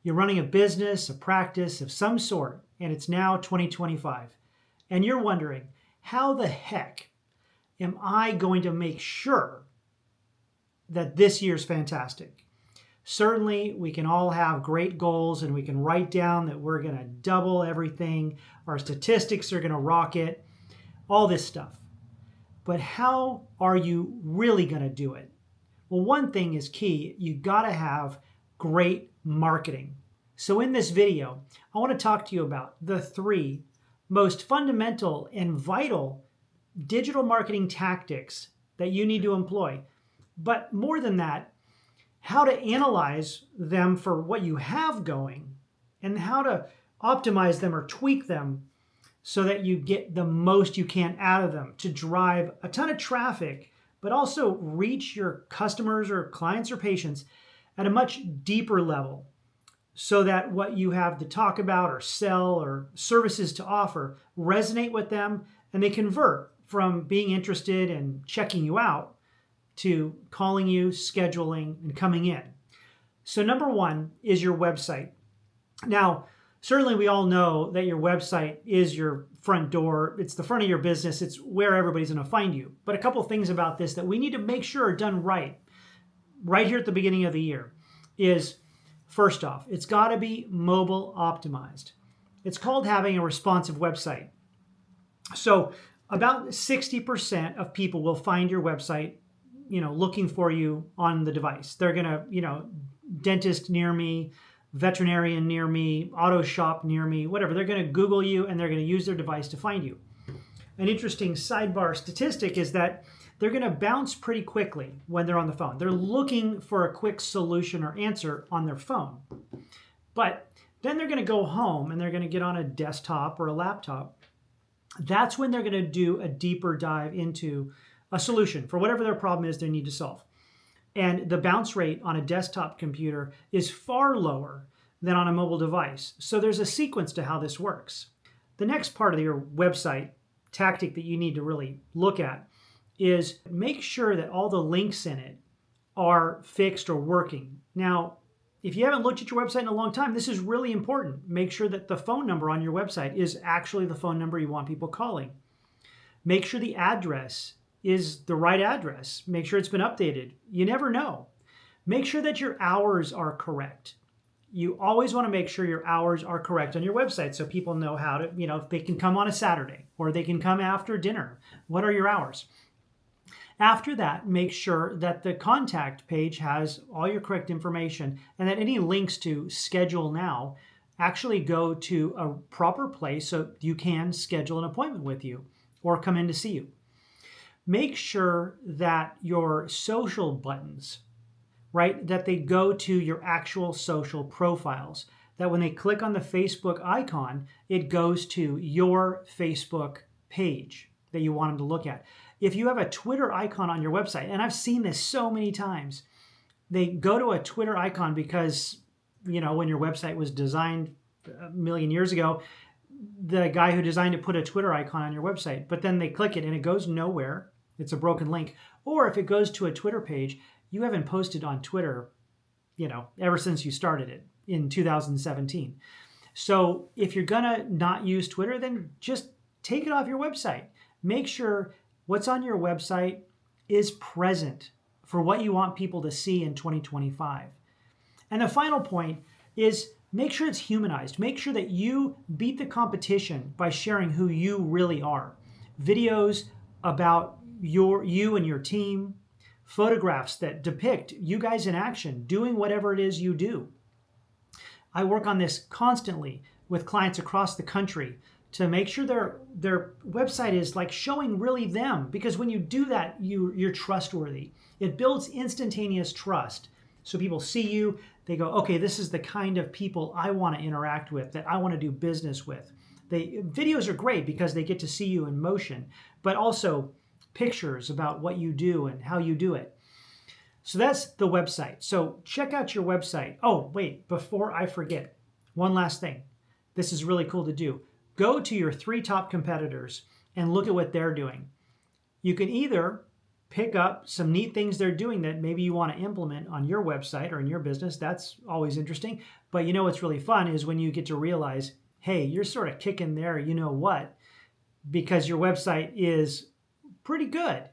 You're running a business, a practice of some sort, and it's now 2025. And you're wondering, how the heck am I going to make sure that this year's fantastic? Certainly, we can all have great goals and we can write down that we're going to double everything, our statistics are going to rocket, all this stuff. But how are you really going to do it? Well, one thing is key. You got to have great marketing. So in this video, I want to talk to you about the 3 most fundamental and vital digital marketing tactics that you need to employ. But more than that, how to analyze them for what you have going and how to optimize them or tweak them so that you get the most you can out of them to drive a ton of traffic, but also reach your customers or clients or patients at a much deeper level so that what you have to talk about or sell or services to offer resonate with them and they convert from being interested and checking you out to calling you, scheduling, and coming in. So number 1 is your website. Now, certainly we all know that your website is your front door. It's the front of your business. It's where everybody's going to find you. But a couple of things about this that we need to make sure are done right here at the beginning of the year is, first off, it's got to be mobile optimized. It's called having a responsive website. So about 60% of people will find your website looking for you on the device. They're going to, dentist near me, veterinarian near me, auto shop near me, whatever. They're going to Google you and they're going to use their device to find you. An interesting sidebar statistic is that they're going to bounce pretty quickly when they're on the phone. They're looking for a quick solution or answer on their phone. But then they're going to go home and they're going to get on a desktop or a laptop. That's when they're going to do a deeper dive into a solution for whatever their problem is they need to solve. And the bounce rate on a desktop computer is far lower than on a mobile device. So there's a sequence to how this works. The next part of your website tactic that you need to really look at is make sure that all the links in it are fixed or working. Now, if you haven't looked at your website in a long time, this is really important. Make sure that the phone number on your website is actually the phone number you want people calling. Make sure the address is the right address. Make sure it's been updated. You never know. Make sure that your hours are correct. You always want to make sure your hours are correct on your website so people know how to, if they can come on a Saturday or they can come after dinner. What are your hours? After that, make sure that the contact page has all your correct information and that any links to schedule now actually go to a proper place so you can schedule an appointment with you or come in to see you. Make sure that your social buttons, right, that they go to your actual social profiles, that when they click on the Facebook icon, it goes to your Facebook page that you want them to look at. If you have a Twitter icon on your website, and I've seen this so many times, they go to a Twitter icon because, when your website was designed a million years ago, the guy who designed it put a Twitter icon on your website, but then they click it and it goes nowhere. It's a broken link. Or if it goes to a Twitter page, you haven't posted on Twitter, ever since you started it in 2017. So if you're gonna not use Twitter, then just take it off your website. Make sure what's on your website is present for what you want people to see in 2025. And the final point is make sure it's humanized. Make sure that you beat the competition by sharing who you really are. Videos about you and your team, photographs that depict you guys in action, doing whatever it is you do. I work on this constantly with clients across the country to make sure their website is like showing really them, because when you do that, you're trustworthy. It builds instantaneous trust. So people see you, they go, okay, this is the kind of people I want to interact with, that I want to do business with. Videos are great because they get to see you in motion, but also pictures about what you do and how you do it. So that's the website. So check out your website. Oh, wait, before I forget, one last thing. This is really cool to do. Go to your 3 top competitors and look at what they're doing. You can either pick up some neat things they're doing that maybe you want to implement on your website or in your business. That's always interesting. But you know what's really fun is when you get to realize, hey, you're sort of kicking there, you know what, because your website is pretty good,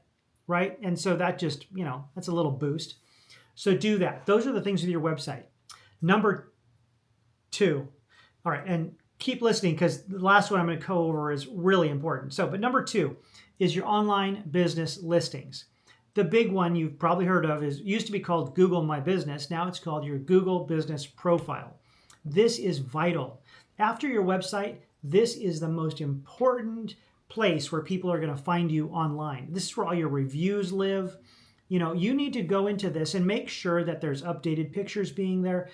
right? And so that just, that's a little boost. So do that. Those are the things with your website. Number 2, all right, and keep listening because the last one I'm going to go over is really important. But number 2 is your online business listings. The big one you've probably heard of used to be called Google My Business. Now it's called your Google Business Profile. This is vital. After your website, this is the most important place where people are going to find you online. This is where all your reviews live. You need to go into this and make sure that there's updated pictures being there.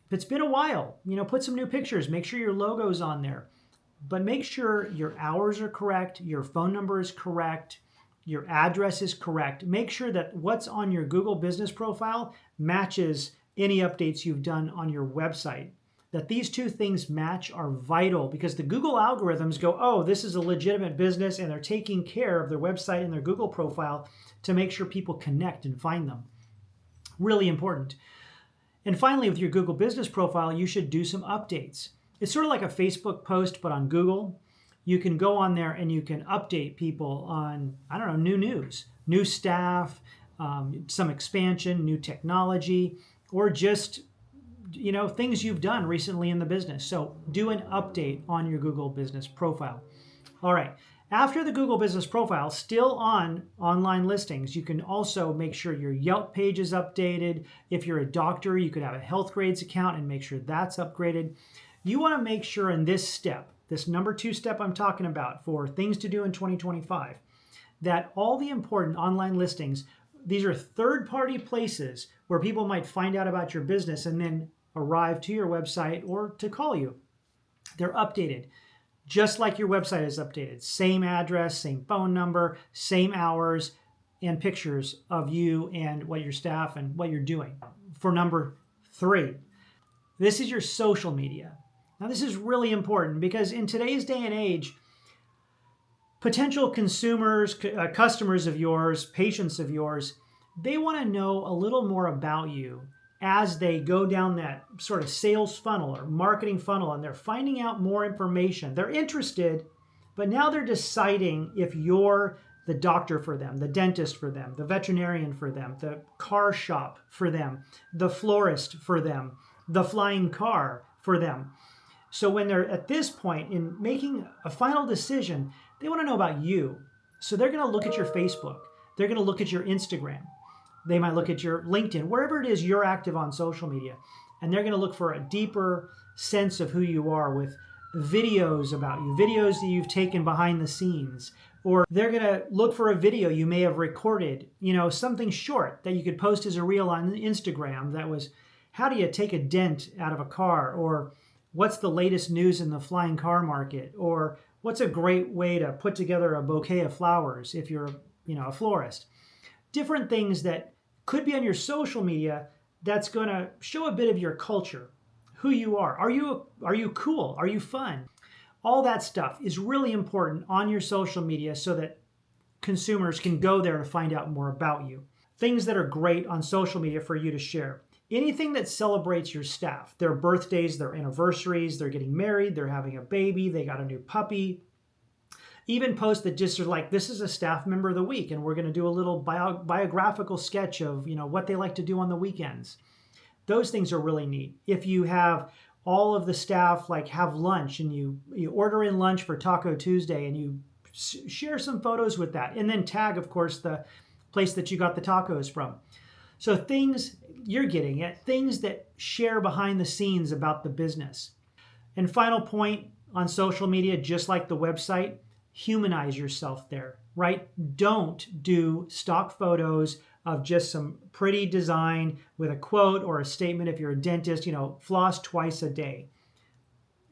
If it's been a while, put some new pictures. Make sure your logo's on there. But make sure your hours are correct, your phone number is correct, your address is correct. Make sure that what's on your Google Business Profile matches any updates you've done on your website. That these two things match are vital because the Google algorithms go, oh, this is a legitimate business, and they're taking care of their website and their Google profile to make sure people connect and find them. Really important. And finally, with your Google Business Profile, you should do some updates. It's sort of like a Facebook post, but on Google. You can go on there and you can update people on, new news, new staff, some expansion, new technology, or just things you've done recently in the business. So do an update on your Google Business Profile. All right. After the Google Business Profile, still on online listings, you can also make sure your Yelp page is updated. If you're a doctor, you could have a Health Grades account and make sure that's upgraded. You want to make sure in this step, this number 2 step I'm talking about for things to do in 2025, that all the important online listings, these are third-party places where people might find out about your business and then arrive to your website or to call you. They're updated, just like your website is updated. Same address, same phone number, same hours, and pictures of you and what your staff and what you're doing. For number 3, this is your social media. Now, this is really important because in today's day and age, potential consumers, customers of yours, patients of yours, they want to know a little more about you as they go down that sort of sales funnel or marketing funnel, and they're finding out more information. They're interested, but now they're deciding if you're the doctor for them, the dentist for them, the veterinarian for them, the car shop for them, the florist for them, the flying car for them. So when they're at this point in making a final decision, they want to know about you. So they're going to look at your Facebook. They're going to look at your Instagram. They might look at your LinkedIn, wherever it is you're active on social media. And they're going to look for a deeper sense of who you are with videos about you, videos that you've taken behind the scenes. Or they're going to look for a video you may have recorded, something short that you could post as a reel on Instagram that was, how do you take a dent out of a car? Or what's the latest news in the flying car market? Or what's a great way to put together a bouquet of flowers if you're, a florist? Different things that could be on your social media that's going to show a bit of your culture, who you are. Are you cool? Are you fun? All that stuff is really important on your social media so that consumers can go there to find out more about you. Things that are great on social media for you to share. Anything that celebrates your staff, their birthdays, their anniversaries, they're getting married, they're having a baby, they got a new puppy. Even posts that just are like, this is a staff member of the week, and we're going to do a little biographical sketch of, what they like to do on the weekends. Those things are really neat. If you have all of the staff have lunch and you order in lunch for Taco Tuesday and you share some photos with that, and then tag, of course, the place that you got the tacos from. So things you're getting at, things that share behind the scenes about the business. And final point on social media, just like the website, humanize yourself there, right? Don't do stock photos of just some pretty design with a quote or a statement. If you're a dentist, floss twice a day.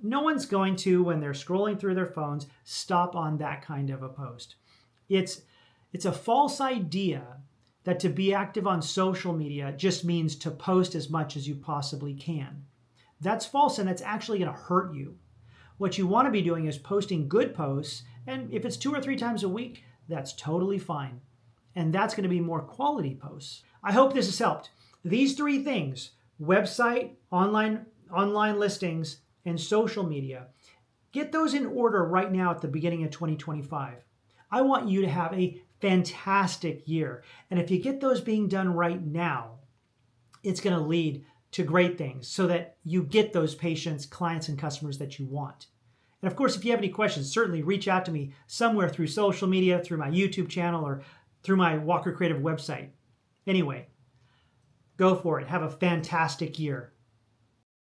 No one's going to, when they're scrolling through their phones, stop on that kind of a post. It's a false idea that to be active on social media just means to post as much as you possibly can. That's false, and it's actually going to hurt you. What you want to be doing is posting good posts, and if it's 2 or 3 times a week, that's totally fine. and that's going to be more quality posts. I hope this has helped. These three things, website, online listings, and social media, get those in order right now at the beginning of 2025. I want you to have a fantastic year. And if you get those being done right now, it's going to lead to great things so that you get those patients, clients, and customers that you want. And of course, if you have any questions, certainly reach out to me somewhere through social media, through my YouTube channel, or through my Walker Creative website. Anyway, go for it. Have a fantastic year.